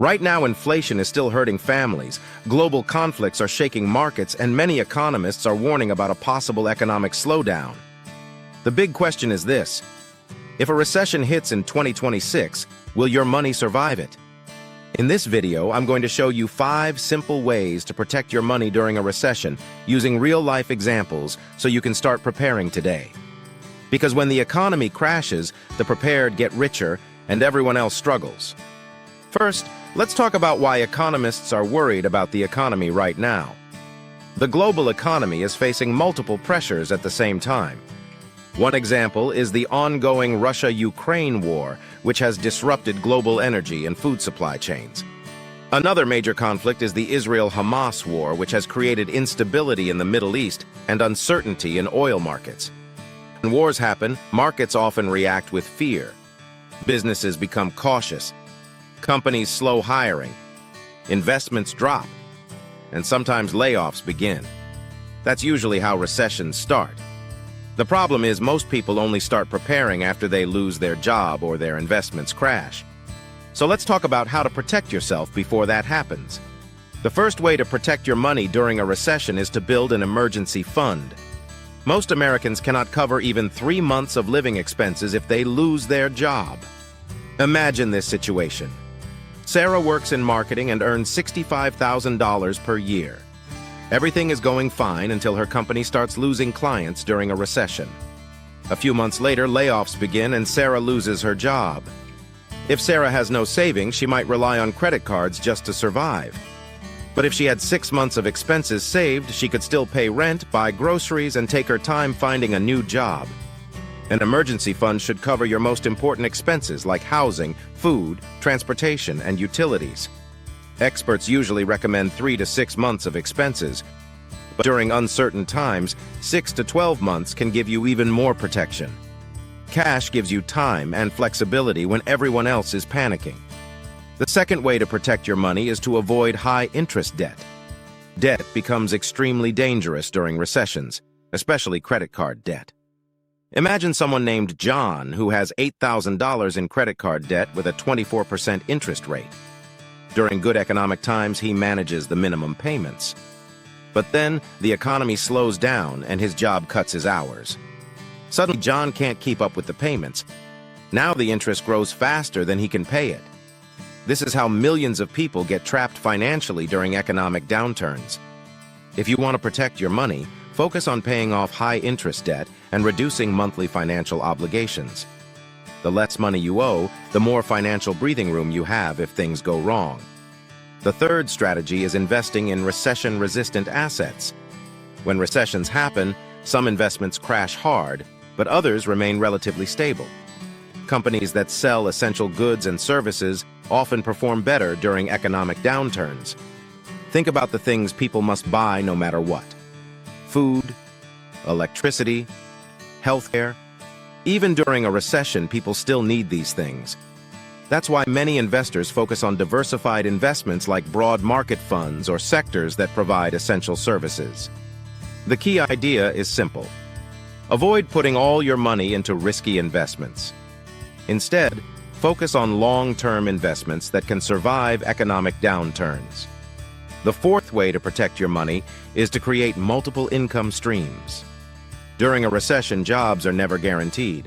Right now, inflation is still hurting families, global conflicts are shaking markets, and many economists are warning about a possible economic slowdown. The big question is this: if a recession hits in 2026, will your money survive it? In this video, I'm going to show you 5 simple ways to protect your money during a recession using real-life examples so you can start preparing today. Because when the economy crashes, the prepared get richer and everyone else struggles. First, let's talk about why economists are worried about the economy right now. The global economy is facing multiple pressures at the same time. One example is the ongoing Russia-Ukraine war, which has disrupted global energy and food supply chains. Another major conflict is the Israel-Hamas War, which has created instability in the Middle East and uncertainty in oil markets. When wars happen, markets often react with fear. Businesses become cautious. Companies slow hiring, investments drop, and sometimes layoffs begin. That's usually how recessions start. The problem is most people only start preparing after they lose their job or their investments crash. So let's talk about how to protect yourself before that happens. The first way to protect your money during a recession is to build an emergency fund. Most Americans cannot cover even 3 months of living expenses if they lose their job. Imagine this situation. Sarah works in marketing and earns $65,000 per year. Everything is going fine until her company starts losing clients during a recession. A few months later, layoffs begin and Sarah loses her job. If Sarah has no savings, she might rely on credit cards just to survive. But if she had 6 months of expenses saved, she could still pay rent, buy groceries, and take her time finding a new job. An emergency fund should cover your most important expenses like housing, food, transportation, and utilities. Experts usually recommend 3 to 6 months of expenses, but during uncertain times, 6 to 12 months can give you even more protection. Cash gives you time and flexibility when everyone else is panicking. The second way to protect your money is to avoid high-interest debt. Debt becomes extremely dangerous during recessions, especially credit card debt. Imagine someone named John who has $8,000 in credit card debt with a 24% interest rate. During good economic times, he manages the minimum payments. But then, the economy slows down and his job cuts his hours. Suddenly, John can't keep up with the payments. Now the interest grows faster than he can pay it. This is how millions of people get trapped financially during economic downturns. If you want to protect your money, focus on paying off high-interest debt and reducing monthly financial obligations. The less money you owe, the more financial breathing room you have if things go wrong. The third strategy is investing in recession-resistant assets. When recessions happen, some investments crash hard, but others remain relatively stable. Companies that sell essential goods and services often perform better during economic downturns. Think about the things people must buy no matter what. Food, electricity, healthcare. Even during a recession, people still need these things. That's why many investors focus on diversified investments like broad market funds or sectors that provide essential services. The key idea is simple. Avoid putting all your money into risky investments. Instead, focus on long-term investments that can survive economic downturns. The fourth way to protect your money is to create multiple income streams. During a recession, jobs are never guaranteed.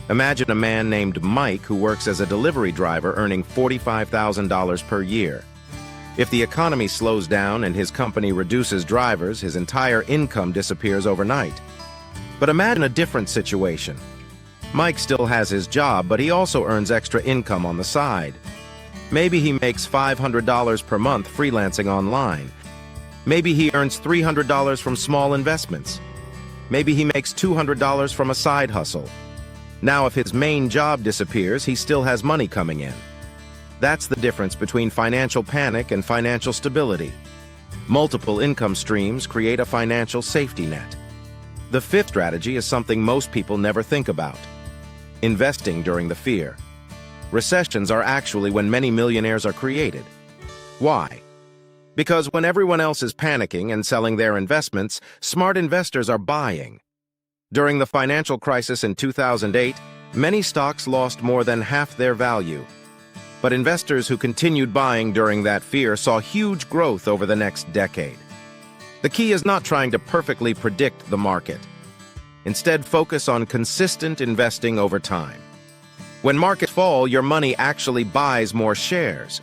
Imagine a man named Mike who works as a delivery driver earning $45,000 per year. If the economy slows down and his company reduces drivers, his entire income disappears overnight. But imagine a different situation. Mike still has his job, but he also earns extra income on the side. Maybe he makes $500 per month freelancing online. Maybe he earns $300 from small investments. Maybe he makes $200 from a side hustle. Now, if his main job disappears, he still has money coming in. That's the difference between financial panic and financial stability. Multiple income streams create a financial safety net. The fifth strategy is something most people never think about: investing during the fear. Recessions are actually when many millionaires are created. Why? Because when everyone else is panicking and selling their investments, smart investors are buying. During the financial crisis in 2008, many stocks lost more than half their value. But investors who continued buying during that fear saw huge growth over the next decade. The key is not trying to perfectly predict the market. Instead, focus on consistent investing over time. When markets fall, your money actually buys more shares.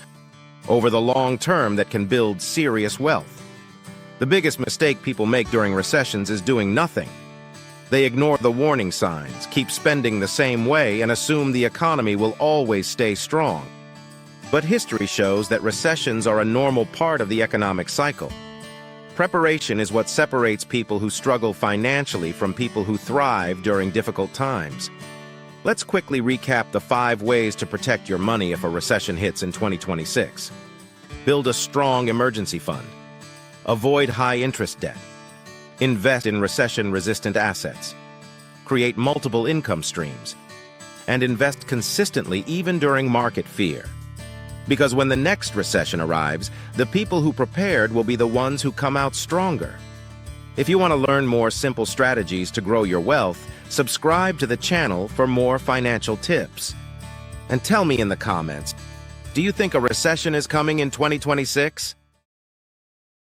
Over the long term, that can build serious wealth. The biggest mistake people make during recessions is doing nothing. They ignore the warning signs, keep spending the same way, and assume the economy will always stay strong. But history shows that recessions are a normal part of the economic cycle. Preparation is what separates people who struggle financially from people who thrive during difficult times. Let's quickly recap the 5 ways to protect your money if a recession hits in 2026. Build a strong emergency fund. Avoid high-interest debt. Invest in recession-resistant assets. Create multiple income streams. And invest consistently even during market fear. Because when the next recession arrives, the people who prepared will be the ones who come out stronger. If you want to learn more simple strategies to grow your wealth, subscribe to the channel for more financial tips. And tell me in the comments, do you think a recession is coming in 2026?